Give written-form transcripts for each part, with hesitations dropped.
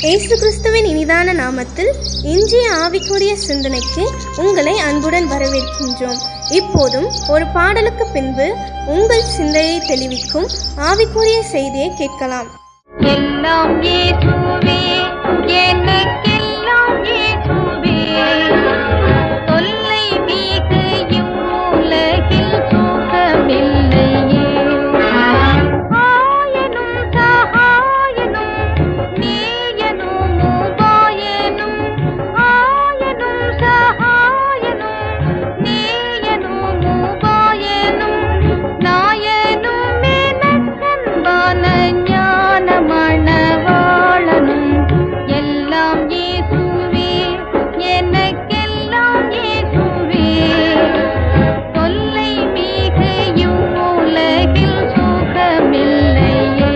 இயேசு கிறிஸ்துவின் இனிதான நாமத்தில் இன்றைய ஆவிக்குரிய சிந்தனைக்கு உங்களை அன்புடன் வரவேற்கின்றோம். இப்போதும் ஒரு பாடலுக்கு பின்பு உங்கள் சிந்தையை தெளிவிக்கும் ஆவிக்குரிய செய்தியை கேட்கலாம். எல்லாம் இயேசுவே, எனக்கெல்லாம் இயேசுவே, தொல்லை மீது இவ்வுலகில் சுகமில்லையே. ஆயனும் சகாயனும் நேயனும் உபாயனும், ஆயனும் சகாயனும் நேயனும் உபாயனும், நாயனும் எனக்கன்பான மணவாளனும், எல்லாம் இயேசுவே, எனக்கெல்லாம் இயேசுவே, தொல்லை மிகு இவ்வுலகில் சுகமில்லையே.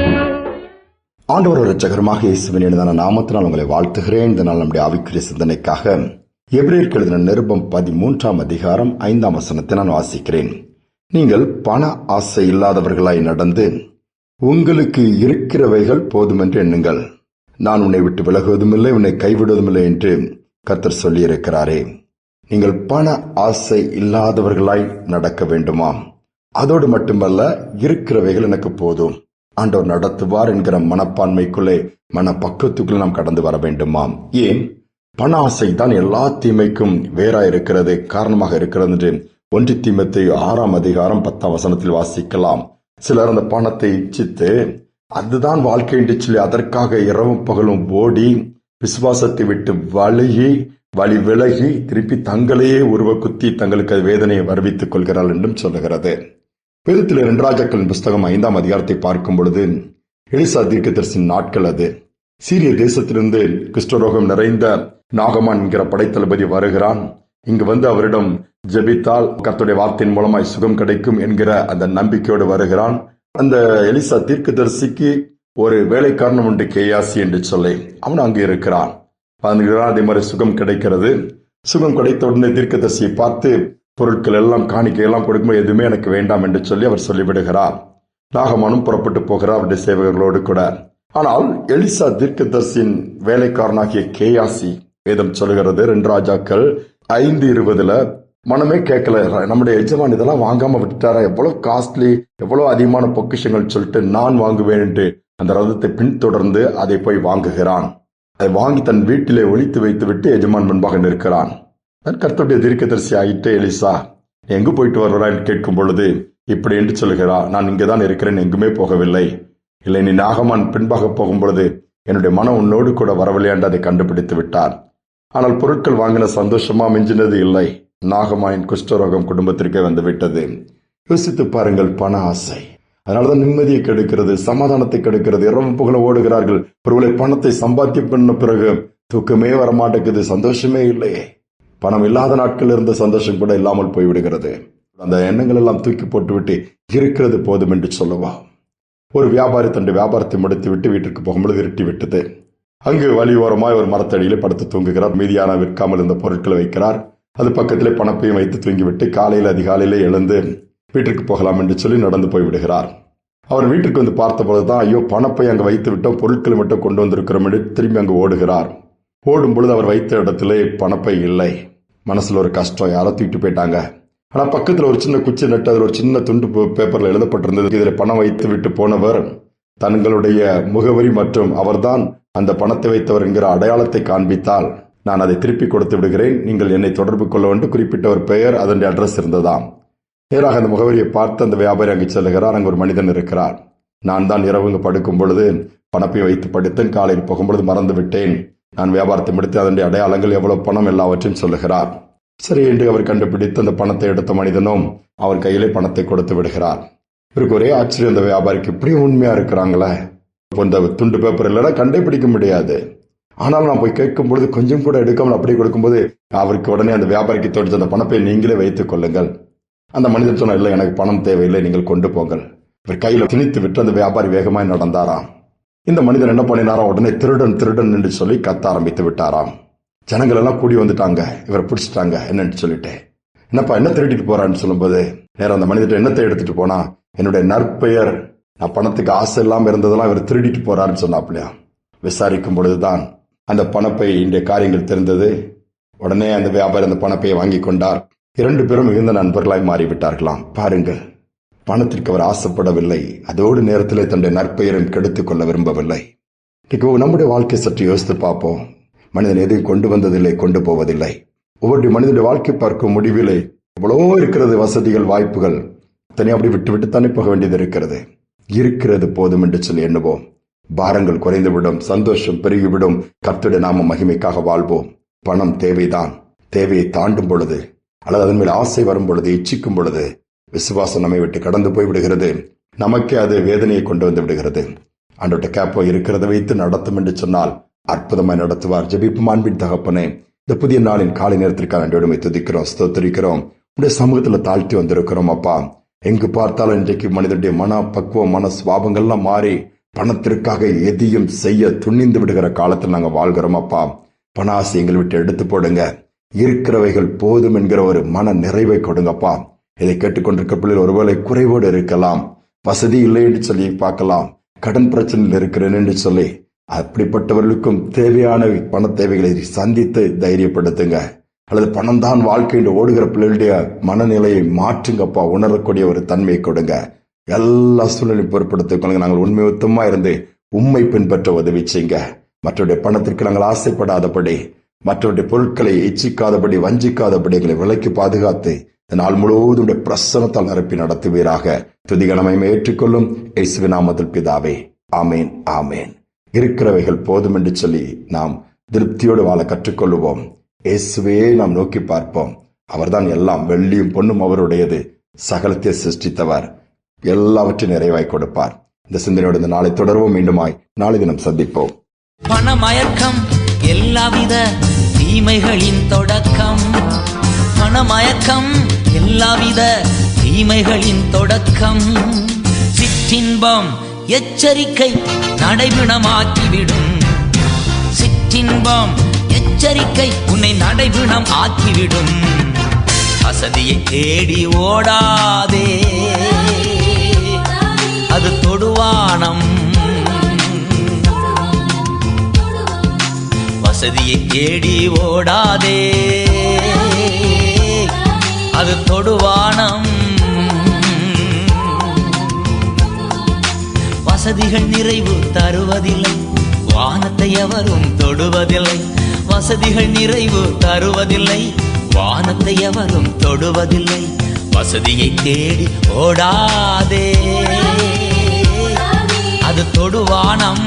ஆண்டவர் இரட்சகருமாக இயேசுவின் இனிதான நாமத்தினால் உங்களை வாழ்த்துகிறேன். இந்த நாள் நம்முடைய ஆவிக்குரிய சிந்தனைக்காக எபிரேயருக்கு எழுதின நிருபம் 13ஆம் அதிகாரம் 5ஆம் வசனத்தை நான் வாசிக்கிறேன். நீங்கள் பண ஆசை இல்லாதவர்களாய் நடந்து உங்களுக்கு இருக்கிறவைகள் போதுமென்று எண்ணுங்கள். நான் உன்னை விட்டு விலகுவதுமில்லை, உன்னை கைவிடுவதுமில்லை என்று கர்த்தர் சொல்லியிருக்கிறாரே. நீங்கள் பண ஆசை இல்லாதவர்களாய் நடக்க வேண்டுமாம். அதோடு மட்டுமல்ல, இருக்கிறவைகள் எனக்கு போதும், ஆண்டவர் நடத்துவார் என்கிற மனப்பான்மைக்குள்ளே, மனப்பக்குவத்துக்குள்ளே நாம் கடந்து வர வேண்டுமாம். ஏன்? பண ஆசை தான் எல்லா தீமைக்கும் வேறாயிருக்கிறது, காரணமாக இருக்கிறது என்று 1 தீமோத்தேயு 6ஆம் அதிகாரம் 10ஆம் வசனத்தில் வாசிக்கலாம். சிலர் அந்த பணத்தை இச்சித்து அதுதான் வாழ்க்கை என்று சொல்லி அதற்காக இரவும் பகலும் ஓடி விசுவாசத்தை விட்டு வழி விலகி திருப்பி தங்களையே உருவ குத்தி தங்களுக்கு அது வேதனையை வருவித்துக் கொள்கிறார்கள் என்றும் சொல்லுகிறது. வேதத்தில் 2 ராஜாக்களின் புஸ்தகம் 5ஆம் அதிகாரத்தை பார்க்கும் பொழுது எலிசா தீர்க்கதரிசியின் நாட்கள் அது. சீரிய தேசத்திலிருந்து குஷ்டரோகம் நிறைந்த நாகமான் என்கிற படைத்தளபதி வருகிறான். இங்கு வந்து அவரிடம் ஜெபித்தால் கர்த்தருடைய வார்த்தையின் மூலமாய் சுகம் கிடைக்கும் என்கிற அந்த நம்பிக்கையோடு வருகிறான். அந்த எலிசா தீர்க்கதரிசிக்கு ஒரு வேலைக்காரன் உண்டு, கேயாசி என்று சொல்லி, அவன் அங்கு இருக்கிறான். அதே மாதிரி சுகம் கிடைக்கிறது. சுகம் கிடைத்த உடனே தீர்க்கதரிசியை பார்த்து பொருட்கள் எல்லாம் காணிக்கையெல்லாம் கொடுக்கும்போது எதுவுமே எனக்கு வேண்டாம் என்று சொல்லி அவர் சொல்லிவிடுகிறார். நாகமானும் புறப்பட்டு போகிறார் அவருடைய சேவகர்களோடு கூட. ஆனால் எலிசா தீர்க்கதரிசியின் வேலைக்காரனாகிய கேயாசி, வேதம் சொல்லுகிறது 2 ராஜாக்கள் 5:20 மனமே கேட்கல, நம்முடைய எஜமான் இதெல்லாம் வாங்காம விட்டுட்டாரா, எவ்வளவு காஸ்ட்லி, எவ்வளவு அதிகமான பொக்கிஷங்கள் சொல்லிட்டு நான் வாங்குவேன் என்று அந்த ரதத்தை பின்தொடர்ந்து அதை போய் வாங்குகிறான். அதை வாங்கி தன் வீட்டிலே ஒளித்து வைத்து விட்டு எஜமான் முன்பாக நிற்கிறான். கர்த்தருடைய தீர்க்கதரிசி ஆகிட்டு எலிசா எங்கு போயிட்டு வருகிறான் கேட்கும் பொழுது இப்படி என்று சொல்லுகிறார், நான் இங்கேதான் இருக்கிறேன், எங்குமே போகவில்லை. இல்லை, நீ நாகமான் பின்பாக போகும் பொழுது என்னுடைய மனம் உன்னோடு கூட வரவில்லை என்று அதை கண்டுபிடித்து விட்டார். ஆனால் பொருட்கள் வாங்கின சந்தோஷமா மிஞ்சினது இல்லை. நாகமானின் குஷ்டரோகம் குடும்பத்திற்கே வந்து விட்டது. யோசித்து பாருங்கள், பண ஆசை அதனாலதான் நிம்மதியை கெடுக்கிறது, சமாதானத்தை கெடுக்கிறது. இரவும் புகழ ஓடுகிறார்கள். ஒருவேளை பணத்தை சம்பாத்தியம் பண்ண பிறகு தூக்கமே வரமாட்டேங்குது, சந்தோஷமே இல்லையே. பணம் இல்லாத நாட்கள் இருந்த சந்தோஷம் கூட இல்லாமல் போய்விடுகிறது. அந்த எண்ணங்கள் எல்லாம் தூக்கி போட்டுவிட்டு இருக்கிறது போதும் என்று சொல்லவா. ஒரு வியாபாரி தன்னுடைய வியாபாரத்தை முடித்து விட்டு வீட்டிற்கு போகும்பொழுது இருட்டி விட்டது. அங்கு வழியோரமாய் ஒரு மரத்தடியிலே படுத்து தூங்குகிறார். மீதியான விற்காமல் இருந்த பொருட்களை வைக்கிறார். அது பக்கத்திலே பணப்பையும் வைத்து தூங்கிவிட்டு காலையில் அதிகாலையிலே எழுந்து வீட்டிற்கு போகலாம் என்று சொல்லி நடந்து போய்விடுகிறார். அவர் வீட்டுக்கு வந்து பார்த்த பொழுதுதான், ஐயோ, பணப்பை அங்கு வைத்து விட்டோம், பொருட்களை மட்டும் கொண்டு வந்திருக்கிறோம் என்று திரும்பி அங்கு ஓடுகிறார். ஓடும் பொழுது அவர் வைத்த இடத்திலே பணப்பை இல்லை. மனசுல ஒரு கஷ்டம், யாரோ தூக்கிட்டு போயிட்டாங்க. ஆனா பக்கத்துல ஒரு சின்ன குச்சி நட்டு அதில் ஒரு சின்ன துண்டு பேப்பர்ல எழுதப்பட்டிருந்தது, இதில் பணம் வைத்து விட்டு போனவர் தங்களுடைய முகவரி மற்றும் அவர்தான் அந்த பணத்தை வைத்தவர் என்கிற அடையாளத்தை காண்பித்தால் நான் அதை திருப்பி கொடுத்து விடுகிறேன், நீங்கள் என்னை தொடர்பு கொள்ள வேண்டும். குறிப்பிட்ட ஒரு பெயர், அதனுடைய அட்ரஸ் இருந்ததாம். நேராக அந்த முகவரியை பார்த்து அந்த வியாபாரி அங்கு செல்லுகிறார். அங்கு ஒரு மனிதன் இருக்கிறார். நான் தான் இரவு படுக்கும் பொழுது பணப்பை வைத்து படுத்தேன், காலையில் போகும்பொழுது மறந்து விட்டேன், நான் வியாபாரத்தை முடித்து அதனுடைய அடையாளங்கள் எவ்வளவு பணம் எல்லாவற்றையும் சொல்லுகிறார். சரி என்று அவர் கண்டுபிடித்து அந்த பணத்தை எடுத்த மனிதனும் அவர் கையிலே பணத்தை கொடுத்து விடுகிறார். இவருக்கு ஒரே ஆச்சரியம், அந்த வியாபாரிக்கு இப்படி உண்மையா இருக்கிறாங்களே, இந்த துண்டு பேப்பர் இல்லைன்னா கண்டுபிடிக்க முடியாது. ஆனால் நான் போய் கேட்கும் பொழுது கொஞ்சம் கூட எடுக்காமல் அப்படி கொடுக்கும்போது அவருக்கு உடனே அந்த வியாபாரிக்கு தோற்று, அந்த பணப்பை நீங்களே வைத்துக் கொள்ளுங்கள். அந்த மனிதன் சொன்ன, இல்லை, எனக்கு பணம் தேவையில்லை, நீங்கள் கொண்டு போங்கள். இவர் கையில திணித்து விட்டு அந்த வியாபாரி வேகமாய் நடந்தாராம். இந்த மனிதன் என்ன பண்ணினாராம், உடனே திருடன் திருடன் என்று சொல்லி கத்த ஆரம்பித்து விட்டாராம். ஜனங்கள் எல்லாம் கூடி வந்துட்டாங்க, இவரை பிடிச்சிட்டாங்க என்னன்னு சொல்லிட்டு. என்னப்பா என்ன திருடிட்டு போறான்னு சொல்லும்போது நேரம் அந்த மனிதன் என்னத்தை எடுத்துட்டு போனா, என்னுடைய நற்பெயர், நான் பணத்துக்கு ஆசை இல்லாம இருந்ததெல்லாம் இவர் திருடிட்டு போறாருன்னு சொன்னாப்லையா. விசாரிக்கும் பொழுதுதான் அந்த பணப்பை இன்றைய காரியங்கள் தெரிந்தது. உடனே அந்த வியாபாரி அந்த பணப்பையை வாங்கி கொண்டார். 2 பேரும் மிகுந்த நண்பர்களாய் மாறிவிட்டார்களாம். பாருங்கள், பணத்திற்கு அவர் ஆசைப்படவில்லை. அதோடு நேரத்தில் தன்னுடைய நற்பெயரையும் கெடுத்துக் கொள்ள விரும்பவில்லை. இன்றைக்கு நம்முடைய வாழ்க்கை சற்று யோசித்து பார்ப்போம். மனிதன் எதையும் கொண்டு வந்ததில்லை, கொண்டு போவதில்லை. ஒவ்வொரு மனிதனுடைய வாழ்க்கை பார்க்கும் முடிவிலே எவ்வளவோ இருக்கிறது, வசதிகள், வாய்ப்புகள். தனியாக அப்படி விட்டு தானே போக வேண்டியது இருக்கிறது. இருக்கிறது போதும் என்று சொல்லி எண்ணுவோம். பாரங்கள் குறைந்துவிடும், சந்தோஷம் பெருகிவிடும். கர்த்தருடைய நாம மகிமைக்காக வாழ்வோம். பணம் தேவைதான். தேவையை தாண்டும் பொழுது அல்லது அதன் மேல் ஆசை வரும் பொழுது, இச்சிக்கும் பொழுது விசுவாசம் நம்மை விட்டு கடந்து போய் விடுகிறது. நமக்கே அது வேதனையை கொண்டு வந்து விடுகிறது. ஆண்டவர்ட்ட கேப்போ இருக்கிறத வைத்து நடத்தும் என்று சொன்னால் அற்புதமாய் நடத்துவார். ஜெபிப்போம். அன்பின் தகப்பனே, இந்த புதிய நாளின் காலை நேரத்திற்காக நன்றியோடுமை துதிக்கிறோம், ஸ்தோத்திரிக்கிறோம். உடைய சமூகத்துல தாழ்த்தி வந்திருக்கிறோம் அப்பா. எங்கு பார்த்தாலும் இன்றைக்கு மனிதனுடைய மன பக்குவம், மன சுவாபங்கள்லாம் மாறி பணத்திற்காக எதையும் செய்ய துணிந்து விடுகிற காலத்தில் நாங்கள் வாழ்கிறோம் அப்பா. பண ஆசை எங்களை விட்டு எடுத்து போடுங்க. இருக்கிறவைகள் போதும் என்கிற ஒரு மன நிறைவை கொடுங்கப்பா. இதை கேட்டுக்கொண்டிருக்க பிள்ளைகள் ஒருவேளை குறைவோடு இருக்கலாம், வசதி இல்லை என்று சொல்லி பார்க்கலாம், கடன் பிரச்சனையில் இருக்கிறேன் என்று சொல்லி, அப்படிப்பட்டவர்களுக்கும் தேவையான பண தேவைகளை சந்தித்து தைரியப்படுத்துங்க. அல்லது பணம் தான் வாழ்க்கை என்று ஓடுகிற பிள்ளைகளுடைய மனநிலையை மாற்றுங்கப்பா. உணரக்கூடிய ஒரு தன்மையை கொடுங்க. எல்லா சூழ்நிலையும் பொருட்படுத்திக் கொள்ளுங்க. நாங்கள் உண்மை உத்தமா இருந்து உண்மை பின்பற்ற உதவி செய்யுங்க. மற்றவருடைய பணத்திற்கு நாங்கள் ஆசைப்படாதபடி, மற்றவருடைய பொருட்களை இச்சிக்காதபடி, வஞ்சிக்காதபடி எங்களை விலைக்கு பாதுகாத்து இந்த நாள் முழுவதும் பிரசனத்தால் நிரப்பி நடத்துவீராக. துதிகணமை ஏற்றுக்கொள்ளும் இயேசுவின் நாமத்தில் பிதாவே, ஆமேன், ஆமேன். இருக்கிறவைகள் போதும் என்று சொல்லி நாம் திருப்தியோடு வாழ கற்றுக்கொள்ளுவோம். இயேசுவே நாம் நோக்கி பார்ப்போம். அவர்தான் எல்லாம். வெள்ளியும் பொன்னும் அவருடையது. சகலத்தை சிருஷ்டித்தவர். எல்லாவற்றையும் நிறைவாய் கொடுப்பார். இந்த சிந்தனையோடு இந்த நாளை தொடர்வோம். மீண்டுமாய் நாளை தினம் சந்திப்போம். பணமயக்கம் எல்லாவித தீமைகளின் தொடக்கம். பணமயக்கம் எல்லாவித தீமைகளின் தொடக்கம். சிற்றின்பம் எச்சரிக்கை நடைபிணமாக்கிவிடும். சிற்றின்பம் எச்சரிக்கை உன்னை நடைபிணம் ஆக்கிவிடும். வசதியை தேடி ஓடாதே, அது தொடுவானம். வசதியை தேடி ஓடாதே, அது தொடுவானம். வசதிகள் நிறைவு தருவதில்லை, வானத்தை எவரும் தொடுவதில்லை. வசதிகள் நிறைவு தருவதில்லை, வானத்தை எவரும் தொடுவதில்லை. வசதியை தேடி ஓடாதே, அது தொடுவானம்.